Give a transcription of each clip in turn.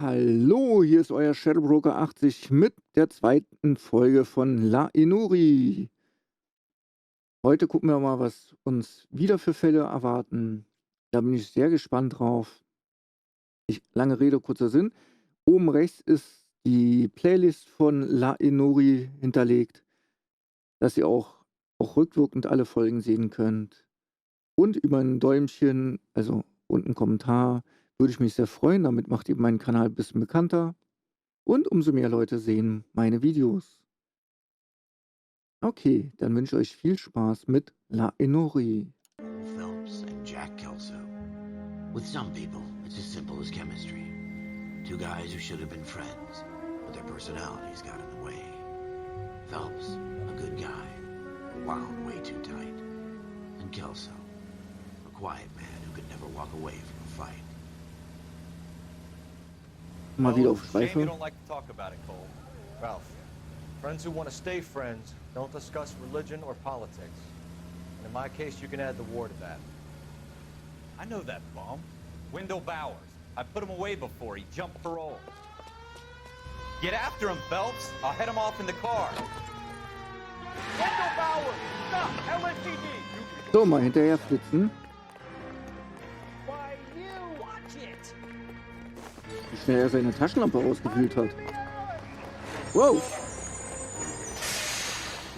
Hallo, hier ist euer ShadowBroker80 mit der zweiten Folge von La Inuri. Heute gucken wir mal, was uns wieder für Fälle erwarten. Da bin ich sehr gespannt drauf. Lange Rede, kurzer Sinn. Oben rechts ist die Playlist von La Inuri hinterlegt, dass ihr auch rückwirkend alle Folgen sehen könnt. Und über ein Däumchen, also und einen Kommentar, würde ich mich sehr freuen. Damit macht ihr meinen Kanal ein bisschen bekannter. Und umso mehr Leute sehen meine Videos. Okay, dann wünsche ich euch viel Spaß mit La Inuri. Phelps and Jack Kelso. With some people, it's as simple as chemistry. Two guys who should have been friends, but their personalities got in the way. Phelps, a good guy, wound way too tight. And Kelso, a quiet man who could never walk away from a fight. Mal wieder auf Shame you Streife. don't like to talk about it, Cole. Ralph, friends who want to stay friends don't discuss religion or politics. And in my case, you can add the war to that. I know that bum. Wendell Bowers. I put him away before. He jumped parole. Get after him, Phelps. I'll head him off in the car. Wendell Bowers! Stop! LSPD! So, mal hinterher flitzen. Why you? Watch it! Wie schnell er seine Taschenlampe ausgewühlt hat. Wow!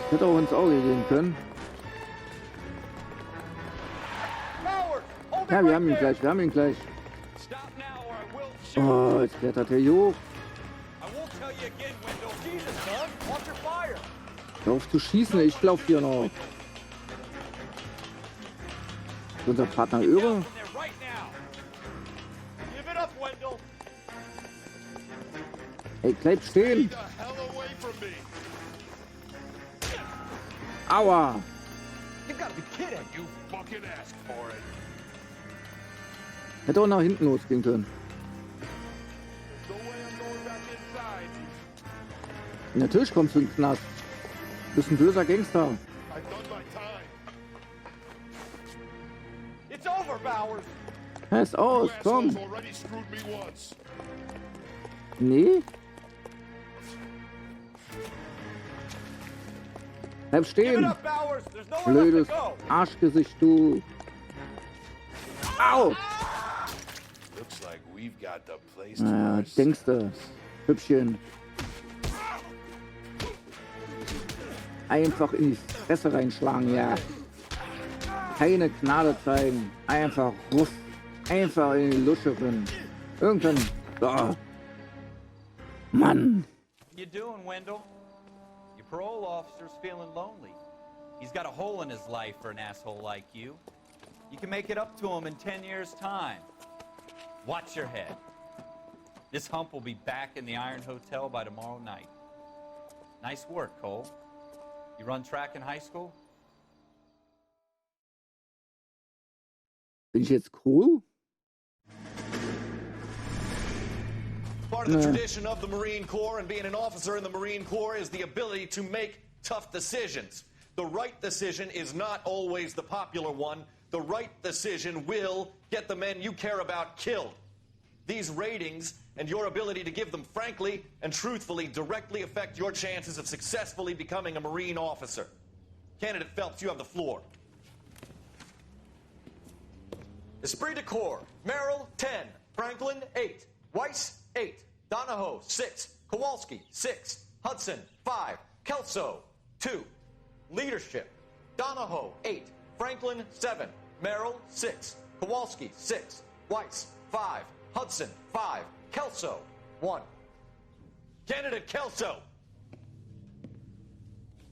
Hätte auch ins Auge gehen können. Bowers! Hold it Ja, wir right haben ihn there. gleich, wir haben ihn gleich. Stop now or I will shoot. Oh, jetzt klettert er hier hoch. I won't tell you again, Wendell. Jesus, son! Watch your fire! Hör auf zu schießen, ich lauf hier noch. Ist unser Partner Down irre? from there right now. Give it up, Wendell! Ey, bleib stehen! Aua! You gotta be kidding! You fucking asked for it. Hätte auch nach hinten losgehen können. No way I'm going back inside. Natürlich kommst du in den Knast. Du bist ein böser Gangster. I've done my time. It's over, Bowers! Er ist aus, You komm. assholes already screwed me once. Nee. Bleib Give it stehen. up, Bowers! There's nowhere Blödes left to go! Arschgesicht, du. Au! Looks like we've got the place to Naja, ourselves. denkst du. Hübschen. Einfach in die Fresse reinschlagen, ja. Keine Gnade zeigen. Einfach ruff. Einfach in die Lusche rennen. Irgendwann. Oh. Mann. What you doing, Wendell? Your parole officer's feeling lonely. He's got a hole in his life for an asshole like you. You can make it up to him in 10 years' time. Watch your head. This hump will be back in the Iron Hotel by tomorrow night. Nice work, Cole. You run track in high school? Bin ich jetzt cool? Part of the tradition of the Marine Corps and being an officer in the Marine Corps is the ability to make tough decisions. The right decision is not always the popular one. The right decision will get the men you care about killed. These ratings and your ability to give them frankly and truthfully directly affect your chances of successfully becoming a Marine officer. Candidate Phelps, you have the floor. Esprit de Corps, Merrill, 10. Franklin, 8. Weiss, 8. Donahoe, 6. Kowalski, 6. Hudson, 5. Kelso, 2. Leadership, Donahoe, 8. Franklin, 7. Merrill, 6. Kowalski, 6. Weiss, 5. Hudson, 5. Kelso, 1. Candidate Kelso.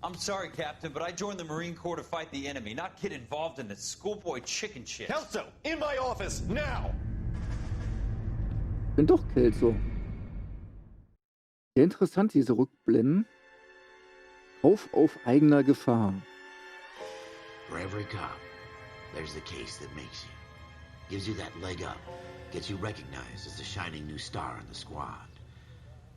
I'm sorry, Captain, but I joined the Marine Corps to fight the enemy, not get involved in this schoolboy chicken shit. Kelso, in my office, now! Bin doch Kelso. Sehr interessant, diese Rückblenden. Kauf auf eigener Gefahr. For every cop, there's the case that makes you. Gives you that leg up. Gets you recognized as the shining new star in the squad.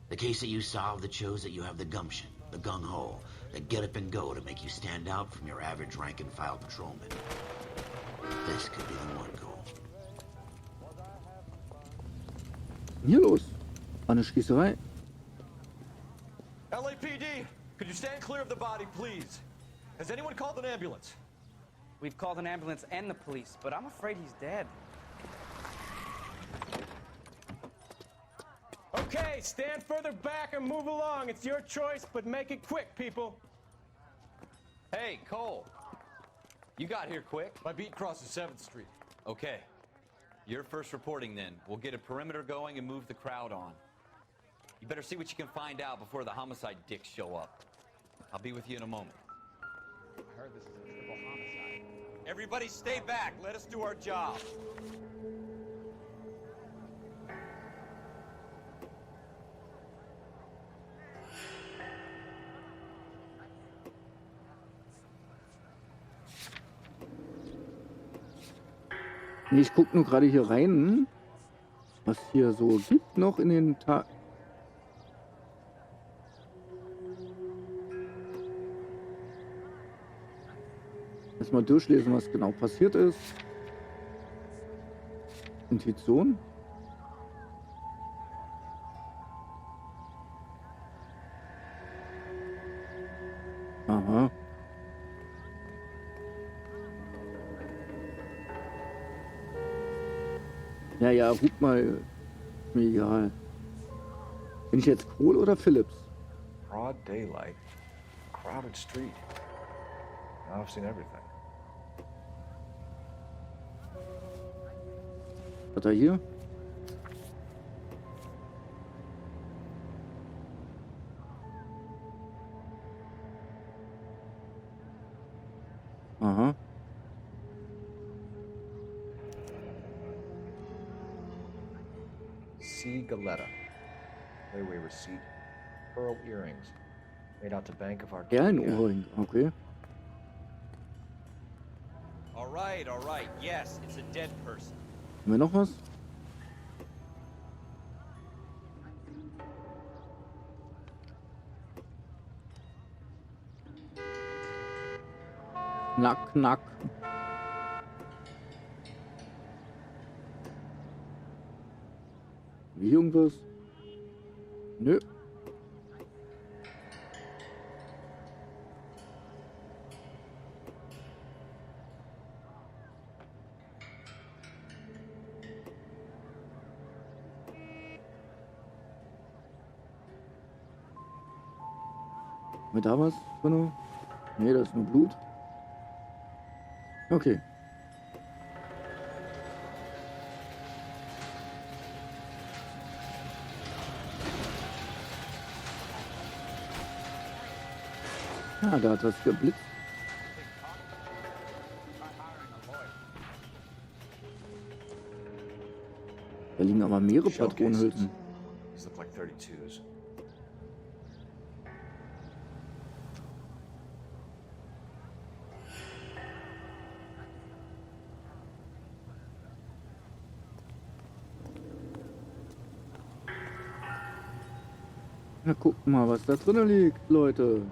The case that you solve that shows that you have the gumption, the gung-ho, the get up and go to make you stand out from your average rank-and-file patrolman. This could be the one, Cole. Hier los. Eine Schießerei. LAPD, could you stand clear of the body, please? Has anyone called an ambulance? We've called an ambulance and the police, but I'm afraid he's dead. Okay, stand further back and move along. It's your choice, but make it quick, people. Hey, Cole. You got here quick. My beat crosses 7th Street. Okay. You're first reporting then. We'll get a perimeter going and move the crowd on. You better see what you can find out before the homicide dicks show up. I'll be with you in a moment. I heard this is a triple homicide. Everybody stay back. Let us do our job. Nee, ich gucke nur gerade hier rein, was hier so gibt noch in den Tag. Erstmal durchlesen, was genau passiert ist. Intuition. Aha. Ja, ja, ruf mal. Mir egal. Bin ich jetzt Kohl oder Phillips? Broad daylight, crowded street. Now I've seen everything. Was hat er hier? Aha. C. Galetta. Layaway receipt. Pearl earrings. Made out to Bank of Ja, ein Arcadia. Ohrring. Okay. All right. Yes, it's a dead person. Haben wir noch was? Knack, knack. Wie irgendwas? Nö. Haben wir da was drin? Ne, da ist nur Blut. Okay. Ah, da hat das geblitzt. Da liegen aber mehrere Patronenhülsen. These look like 32s. Na, guck mal, was da drinnen liegt, Leute.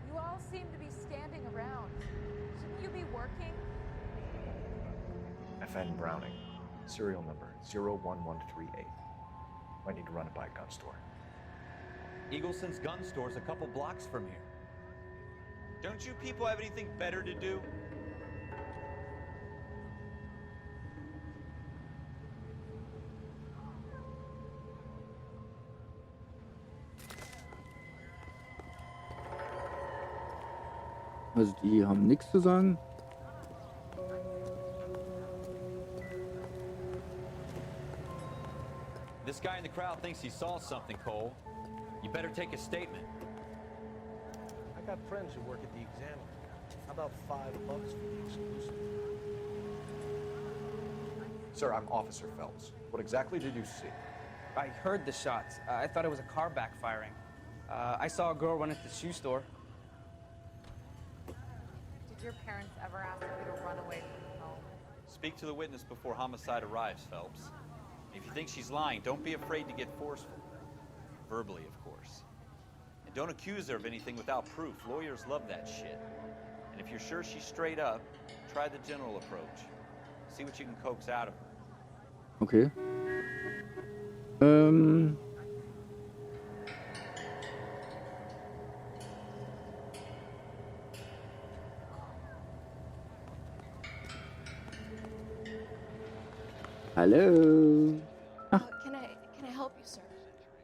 You all seem to be standing around. Shouldn't you be working? FN Browning. Serial number 01138. Might need to run it by a gun store. Eagleson's gun store's a couple blocks from here. Don't you people have anything better to do? Also die haben nichts zu sagen. This guy in the crowd thinks he saw something, Cole. You better take a statement. I got friends who work at the Examiner. How about $5 for the exclusive? Sir, I'm Officer Phelps. What exactly did you see? I heard the shots. I thought it was a car backfiring. I saw a girl run into the shoe store. Did your parents ever ask you to run away from home? Speak to the witness before homicide arrives, Phelps. If you think she's lying, don't be afraid to get forceful. Verbally, of course. And don't accuse her of anything without proof. Lawyers love that shit. And if you're sure she's straight up, Try the general approach. See what you can coax out of her. Okay. Hallo. Can I help you, sir?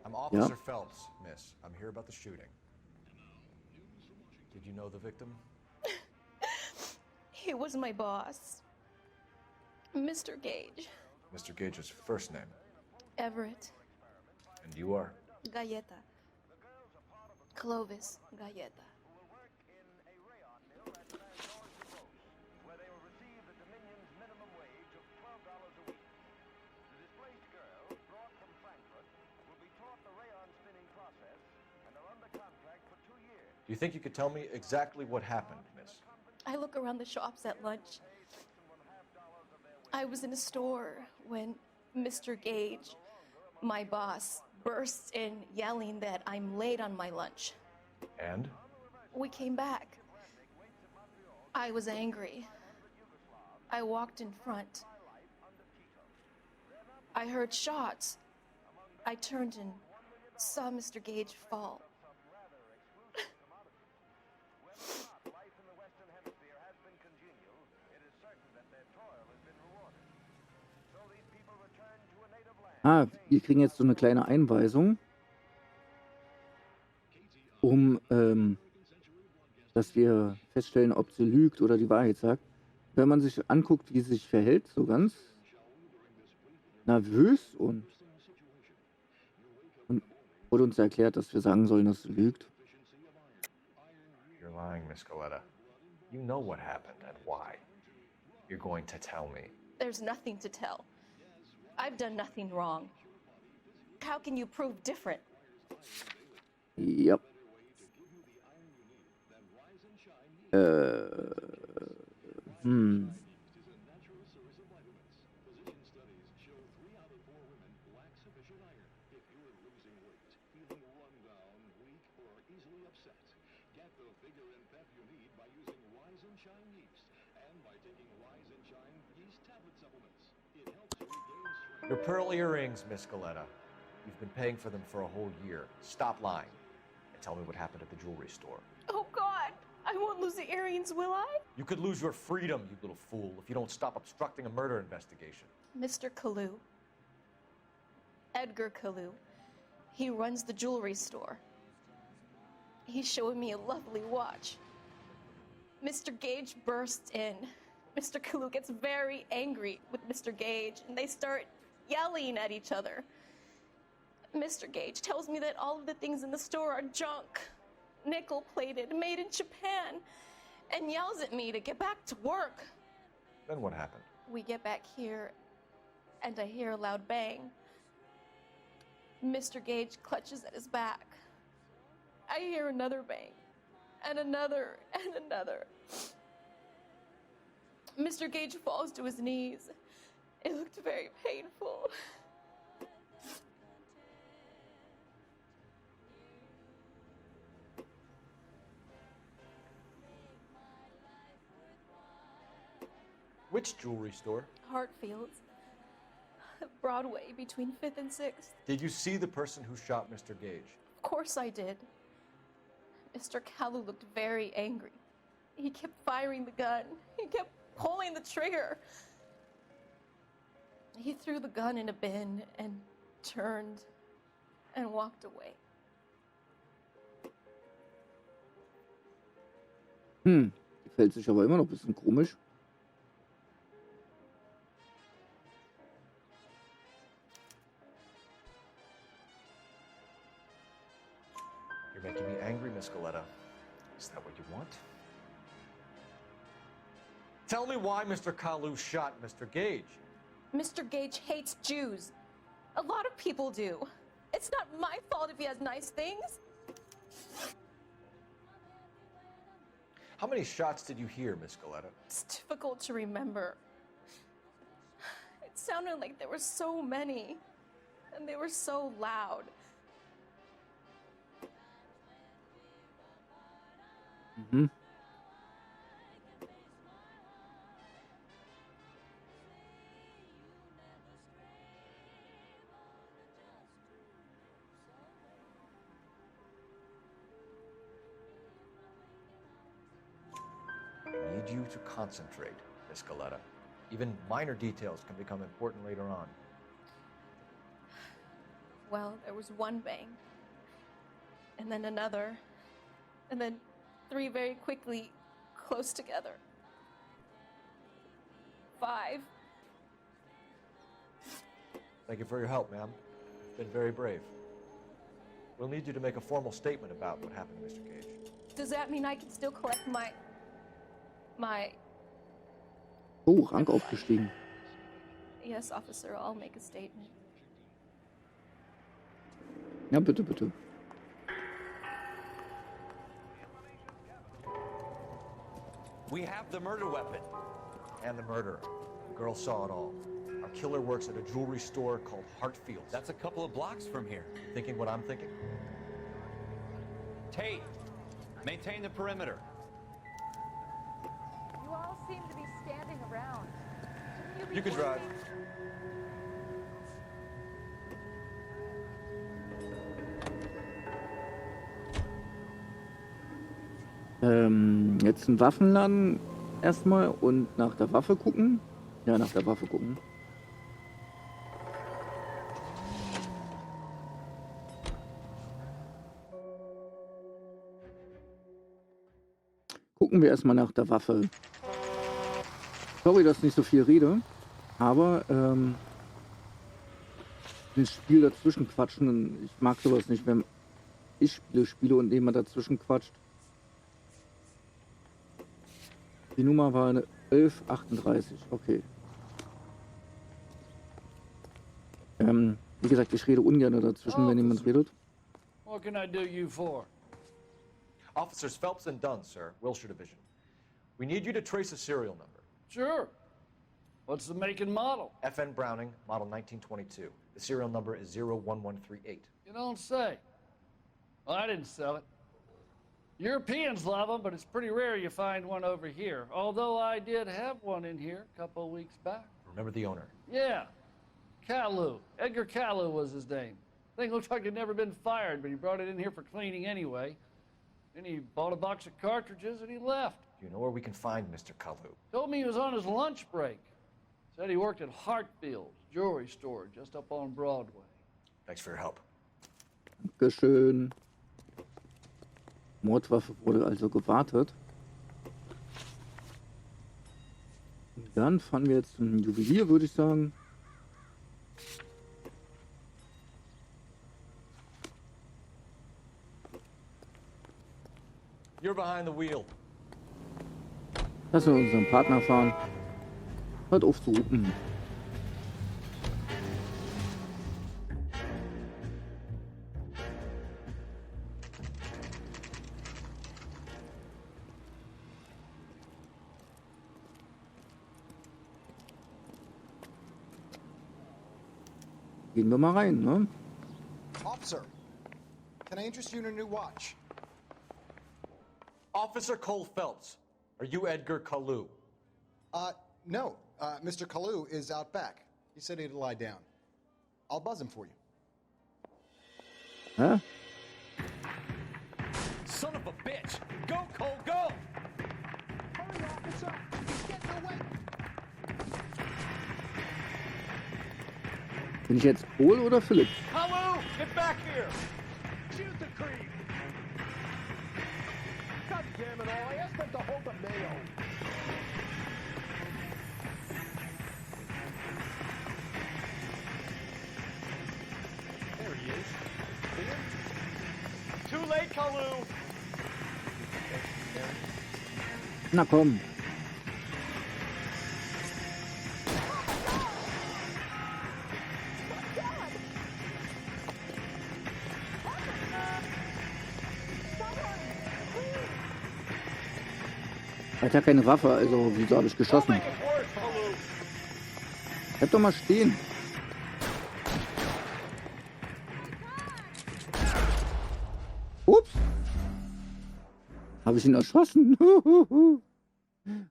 I'm Officer Phelps, miss. I'm here about the shooting. Did you know the victim? He was my boss, Mr. Gage. Mr. Gage's first name. Everett. And you are? Galleta. Clovis Galleta. Do you think you could tell me exactly what happened, miss? I look around the shops at lunch. I was in a store when Mr. Gage, my boss, bursts in yelling that I'm late on my lunch. And? We came back. I was angry. I walked in front. I heard shots. I turned and saw Mr. Gage fall. Ah, wir kriegen jetzt so eine kleine Einweisung, um, dass wir feststellen, ob sie lügt oder die Wahrheit sagt. Wenn man sich anguckt, wie sie sich verhält, so ganz nervös und wurde uns erklärt, dass wir sagen sollen, dass sie lügt. You're lying, Miss Galleta. You know what happened and why. You're going to tell me. There's nothing to tell. I've done nothing wrong. How can you prove different? Yep. Your pearl earrings, Miss Galleta. You've been paying for them for a whole year. Stop lying and tell me what happened at the jewelry store. Oh, God! I won't lose the earrings, will I? You could lose your freedom, you little fool, if you don't stop obstructing a murder investigation. Mr. Kalu. Edgar Kalu. He runs the jewelry store. He's showing me a lovely watch. Mr. Gage bursts in. Mr. Kalu gets very angry with Mr. Gage, and they start yelling at each other. Mr. Gage tells me that all of the things in the store are junk, nickel-plated, made in Japan, and yells at me to get back to work. Then what happened? We get back here, and I hear a loud bang. Mr. Gage clutches at his back. I hear another bang, and another, and another. Mr. Gage falls to his knees. It looked very painful. Which jewelry store? Hartfield's. Broadway, between 5th and 6th. Did you see the person who shot Mr. Gage? Of course I did. Mr. Kalu looked very angry. He kept firing the gun. He kept pulling the trigger. He threw the gun in a bin and turned and walked away. Gefällt sich aber immer noch ein bisschen komisch. You're making me angry, Miss Galleta. Is that what you want? Tell me why Mr. Kalu shot Mr. Gage. Mr. Gage hates Jews. A lot of people do. It's not my fault if he has nice things. How many shots did you hear, Miss Galleta? It's difficult to remember. It sounded like there were so many, and they were so loud. need you to concentrate, Miss Galetta. Even minor details can become important later on. Well, there was one bang, and then another, and then 3 very quickly, close together. 5. Thank you for your help, ma'am. You've been very brave. We'll need you to make a formal statement about what happened to Mr. Gage. Does that mean I can still collect my... Oh, Rang aufgestiegen. Yes, officer, I'll make a statement. Ja, bitte, bitte. We have the murder weapon. And the murderer. The girl saw it all. Our killer works at a jewelry store called Hartfield's. That's a couple of blocks from here. Thinking what I'm thinking? Tate, maintain the perimeter. You all seem to be standing around. Shouldn't You can drive. Jetzt einen Waffenladen erstmal und nach der Waffe gucken. Ja, nach der Waffe gucken. Gucken wir erstmal nach der Waffe. Sorry, dass ich nicht so viel rede, aber das Spiel dazwischen quatschen und ich mag sowas nicht, wenn ich spiele und jemand dazwischen quatscht. Die Nummer war eine 1138, okay. Wie gesagt, ich rede ungern dazwischen, wenn jemand redet. What can I do you for? Officers Phelps and Dunn, sir, Wilshire Division. We need you to trace a serial number. Sure. What's the make and model? FN Browning, model 1922. The serial number is 01138. You don't say. Well, I didn't sell it. Europeans love them, but it's pretty rare you find one over here. Although I did have one in here a couple of weeks back. Remember the owner? Yeah. Kalu. Edgar Kalu was his name. Thing looked like it'd never been fired, but he brought it in here for cleaning anyway. Then he bought a box of cartridges and he left. Do you know where we can find Mr. Kalu? Told me he was on his lunch break. Said he worked at Hartfield's jewelry store just up on Broadway. Thanks for your help. Dankeschön. Mordwaffe wurde also gewartet. Und dann fahren wir jetzt zum Juwelier, würde ich sagen. You're behind the wheel. Lassen wir unseren Partner fahren. Hört auf zu hupen. Gehen wir mal rein, ne? Officer, can I interest you in a new watch? Officer Cole Phelps, are you Edgar Kalu? No. Mr. Kalu is out back. He said he'd lie down. I'll buzz him for you. Hä? Son of a bitch! Go, Cole, go! Hurry, officer! He's getting away! Bin ich jetzt Kohl oder Philipp? Kalu, get back here! Shoot the creep! God damn it all, I asked them to hold the mayo. There he is. Too late, Kalu! Na komm. Er hat ja keine Waffe, also wieso habe ich geschossen? Bleib doch mal stehen. Ups. Habe ich ihn erschossen?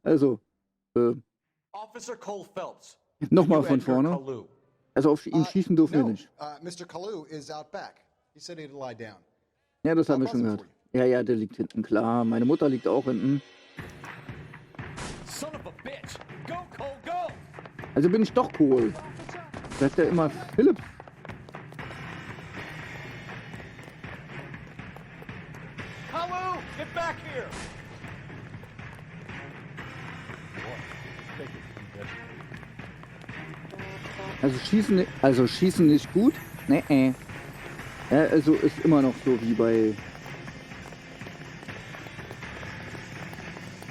Also, Officer Cole Phelps. nochmal you von Edgar vorne. Kalu? Also auf ihn schießen dürfen wir No. nicht. Mr. Kalu is out back. He said he'd lie down. Ja, das haben wir I'll schon buzz him gehört. for you. Ja, ja, der liegt hinten, klar. Meine Mutter liegt auch hinten. Go, Cole, go! Also bin ich doch Kohl. Sagt er immer Philipp. Kalu, get back here! Also schießen nicht gut? Nee. Ja, also ist immer noch so wie bei...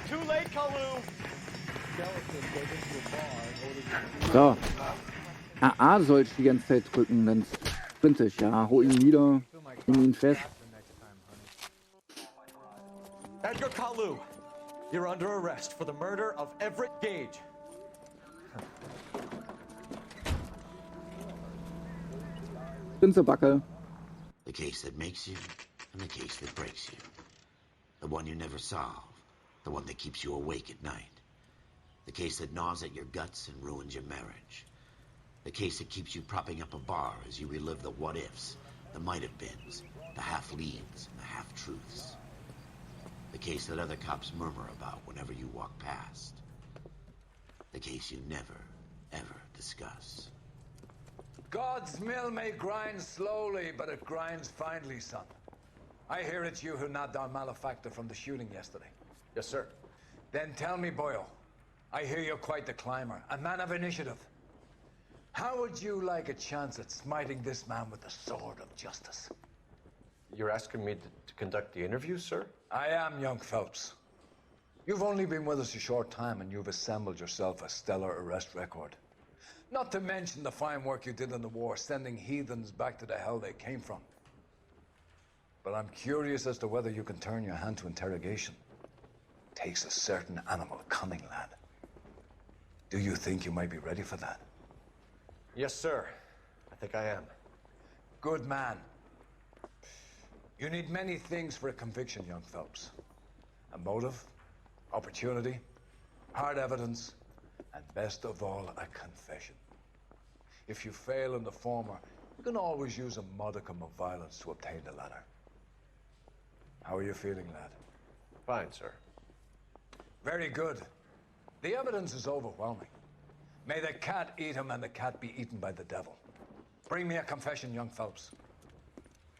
Too late, Kalu! So. A soll ich die ganze Zeit drücken, dann sprinte ich. Ja, hol ihn wieder, nimm ihn fest. Edgar Kalu, you're under arrest for the murder of Everett Gage. Backe. The case that makes you and the case that breaks you. The one you never solve. The one that keeps you awake at night. The case that gnaws at your guts and ruins your marriage. The case that keeps you propping up a bar as you relive the what-ifs, the might-have-beens, the half-leads, and the half-truths. The case that other cops murmur about whenever you walk past. The case you never, ever discuss. God's mill may grind slowly, but it grinds finely, son. I hear it's you who nabbed our malefactor from the shooting yesterday. Yes, sir. Then tell me, Boyle, I hear you're quite the climber, a man of initiative. How would you like a chance at smiting this man with the sword of justice? You're asking me to conduct the interview, sir? I am, young Phelps. You've only been with us a short time, and you've assembled yourself a stellar arrest record. Not to mention the fine work you did in the war, sending heathens back to the hell they came from. But I'm curious as to whether you can turn your hand to interrogation. Takes a certain animal cunning, lad. Do you think you might be ready for that? Yes, sir. I think I am. Good man. You need many things for a conviction, young Phelps. A motive, opportunity, hard evidence, and best of all, a confession. If you fail in the former, you can always use a modicum of violence to obtain the latter. How are you feeling, lad? Fine, sir. Very good. The evidence is overwhelming. May the cat eat him and the cat be eaten by the devil. Bring me a confession, young Phelps.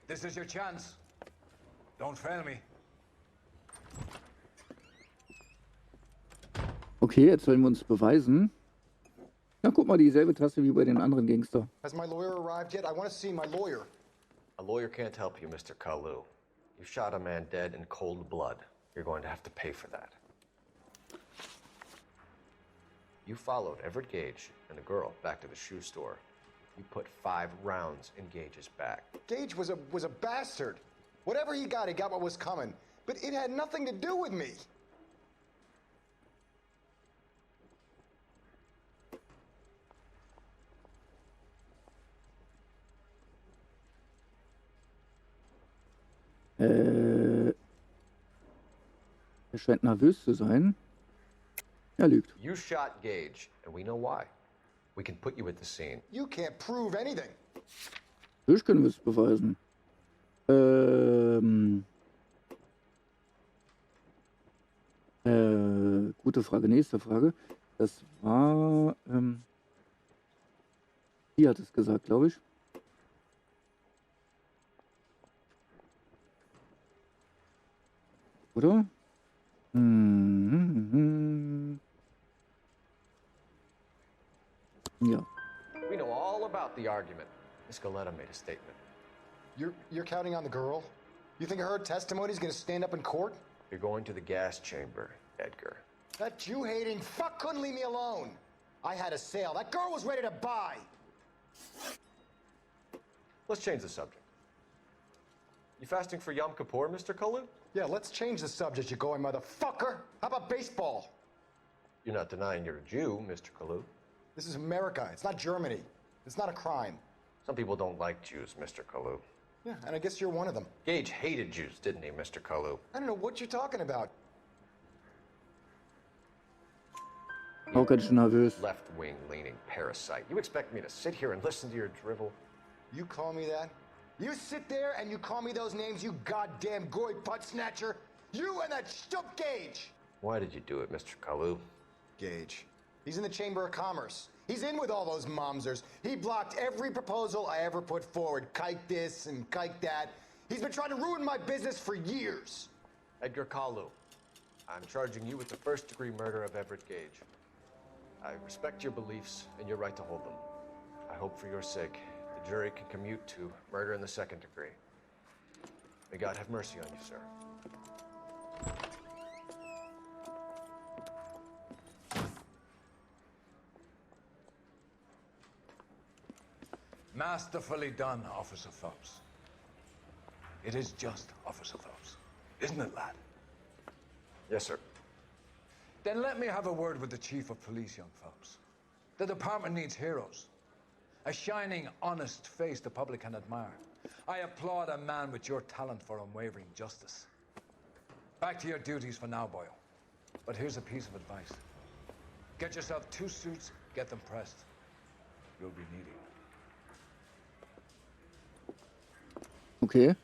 This is your chance. Don't fail me. Okay, jetzt sollen wir uns beweisen. Na, guck mal, dieselbe Taste wie bei den anderen Gangster. Has my lawyer arrived yet? I want to see my lawyer. A lawyer can't help you, Mr. Kalu. You shot a man dead in cold blood. You're going to have to pay for that. You followed Everett Gage and the girl back to the shoe store. You put 5 rounds in Gage's back. Gage was a bastard. Whatever he got what was coming. But it had nothing to do with me. Er scheint nervös zu sein. Er lügt. You shot Gage, and we know why. We can put you at the scene. You can't prove anything. Natürlich können wir es beweisen. Gute Frage, nächste Frage. Das war, die hat es gesagt, glaube ich. Oder? Ja. We know all about the argument. Miss Galetta made a statement. You're counting on the girl? You think her testimony is going to stand up in court? You're going to the gas chamber, Edgar. That Jew-hating fuck couldn't leave me alone. I had a sale. That girl was ready to buy. Let's change the subject. You fasting for Yom Kippur, Mr. Kalu? Yeah, let's change the subject, you going motherfucker. How about baseball? You're not denying you're a Jew, Mr. Kalu. This is America. It's not Germany. It's not a crime. Some people don't like Jews, Mr. Kalu. Yeah, and I guess you're one of them. Gage hated Jews, didn't he, Mr. Kalu? I don't know what you're talking about. Auch ganz schön nervös. Left-wing leaning parasite. You expect me to sit here and listen to your drivel? You call me that? You sit there and you call me those names, you goddamn goy butt snatcher? You and that shtup Gage! Why did you do it, Mr. Kalu? Gage. He's in the Chamber of Commerce. He's in with all those momsers. He blocked every proposal I ever put forward. Kike this and kike that. He's been trying to ruin my business for years. Edgar Kalu, I'm charging you with the first-degree murder of Everett Gage. I respect your beliefs and your right to hold them. I hope for your sake the jury can commute to murder in the second degree. May God have mercy on you, sir. Masterfully done, Officer Phelps. It is just Officer Phelps, isn't it, lad? Yes, sir. Then let me have a word with the Chief of Police, young Phelps. The department needs heroes. A shining, honest face the public can admire. I applaud a man with your talent for unwavering justice. Back to your duties for now, Boyle. But here's a piece of advice. Get yourself 2 suits, get them pressed. You'll be needing them. Okay.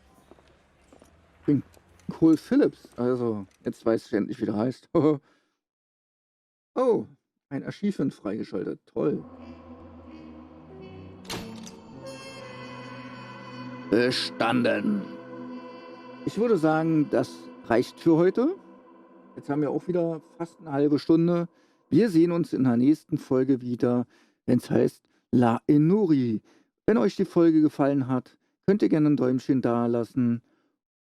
Ich bin Cole Phillips. Also, jetzt weiß ich endlich, wie der heißt. Oh, ein Achievement freigeschaltet. Toll. Bestanden. Ich würde sagen, das reicht für heute. Jetzt haben wir auch wieder fast eine halbe Stunde. Wir sehen uns in der nächsten Folge wieder, wenn es heißt La Inuri. Wenn euch die Folge gefallen hat, könnt ihr gerne ein Däumchen da lassen.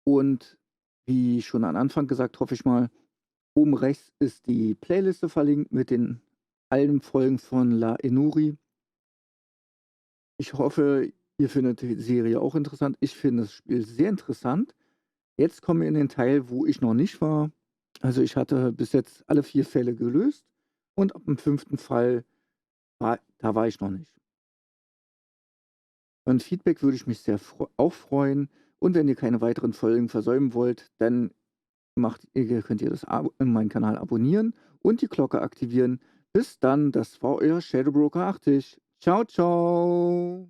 Und wie schon am Anfang gesagt, hoffe ich mal, oben rechts ist die Playliste verlinkt mit den allen Folgen von La Inuri. Ich hoffe, ihr findet die Serie auch interessant. Ich finde das Spiel sehr interessant. Jetzt kommen wir in den Teil, wo ich noch nicht war. Also ich hatte bis jetzt alle 4 Fälle gelöst. Und ab dem 5. Fall, da war ich noch nicht. Und Feedback würde ich mich sehr auch freuen. Und wenn ihr keine weiteren Folgen versäumen wollt, dann könnt ihr meinen Kanal abonnieren und die Glocke aktivieren. Bis dann, das war euer ShadowBroker80. Ciao, ciao.